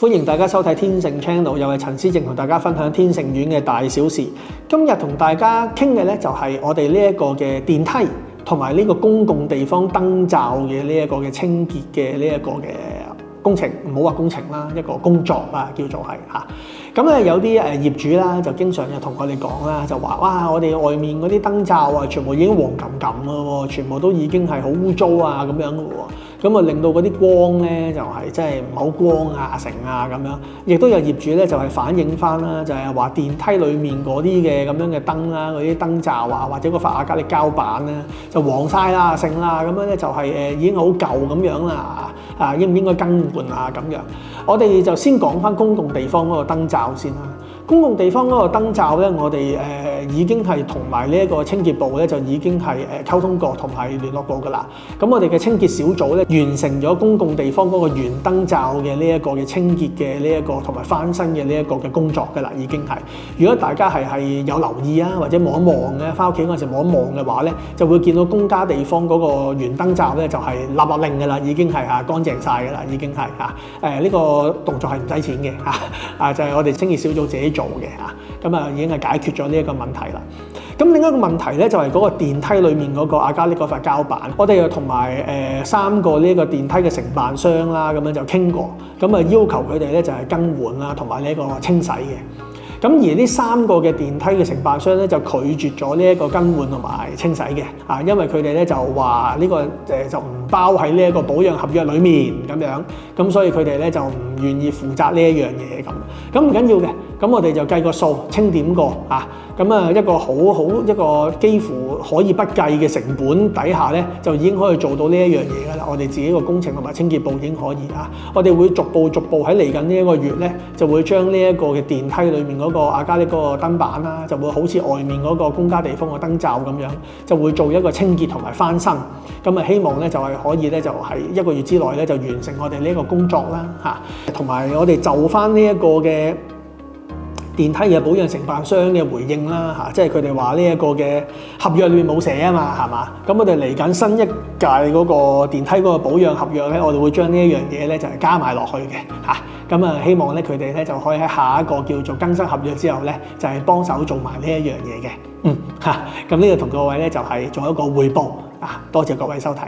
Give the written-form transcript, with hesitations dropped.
歡迎大家收睇天盛 channel， 又係陳思正同大家分享天盛苑嘅大小事。今日同大家傾嘅咧就係我哋呢一個嘅電梯同埋呢個公共地方燈罩嘅呢一個嘅清潔嘅呢一個嘅工程，唔好話工程啦，一個工作啦，叫做係嚇。咁咧有啲業主啦，就經常就同我哋講啦，就話哇，我哋外面嗰啲燈罩啊，全部已經黃冚冚咯喎，全部都已經係好污糟啊咁樣嘅喎，咁啊令到嗰啲光咧就係真係唔好光啊成啊咁樣，亦都有業主咧就係反映翻啦，就係話電梯裡面嗰啲嘅咁樣嘅燈啦，嗰啲燈罩啊或者個法亞加力膠板咧就黃晒啦成啦，咁樣咧就係已經好舊咁樣啦，啊應唔應該更換啊咁樣？我哋就先講翻公共地方嗰個燈罩先啦。公共地方嗰個燈罩咧，我哋已經係同埋呢一個清潔部咧，就已經係溝通過同埋聯絡過㗎啦。咁我哋嘅清潔小組咧，完成咗公共地方嗰個原燈罩嘅呢一個嘅清潔嘅呢一個同埋翻新嘅呢一個嘅工作㗎啦，已經係。如果大家係有留意啊，或者望一望嘅，翻屋企嗰陣時望一望嘅話咧，就會見到公家地方嗰個原燈罩咧就係立立令㗎啦，已經係乾淨晒㗎啦，已經係呢個動作係唔使錢嘅就係我哋清潔小組自己做嘅咁已經係解決咗呢一個問題啦。咁另一個問題咧就係嗰個電梯裏面嗰個亞加力嗰塊膠板，我哋又同埋3個呢個電梯嘅承辦商啦，咁樣就傾過，咁要求佢哋咧就係更換啦，同埋呢個清洗嘅。咁而呢3個嘅電梯嘅承辦商咧就拒絕咗呢一個更換同埋清洗嘅，因為佢哋咧就話呢個就唔包喺呢一個保養合約裡面咁樣，咁所以佢哋咧就唔願意負責呢一樣嘢咁。咁唔緊要嘅，咁我哋就計個數，清點過咁一個好一個幾乎可以不計嘅成本底下咧，就已經可以做到呢一樣嘢㗎啦。我哋自己個工程同埋清潔部已經可以我哋會逐步喺嚟緊呢一個月咧，就會將呢一個嘅電梯裡面嗰個亞加力嗰個燈板啦，就會好似外面嗰個公家地方嘅燈罩咁樣，就會做一個清潔同埋翻新。咁希望咧就係可以咧就係1個月之內咧就完成我哋呢一個工作啦同埋我哋就翻呢一個嘅電梯嘅保養承辦商嘅回應啦即係佢哋話呢一個嘅合約裏面冇寫啊嘛，係嘛？咁我哋嚟緊新一屆嗰個電梯嗰個保養合約咧，我哋會將呢一樣嘢咧就係加埋落去嘅咁希望咧佢哋咧就可以喺下一個叫做更新合約之後咧，就係幫手做埋呢一樣嘢嘅。咁呢個同各位咧就係做一個匯報多謝各位收睇。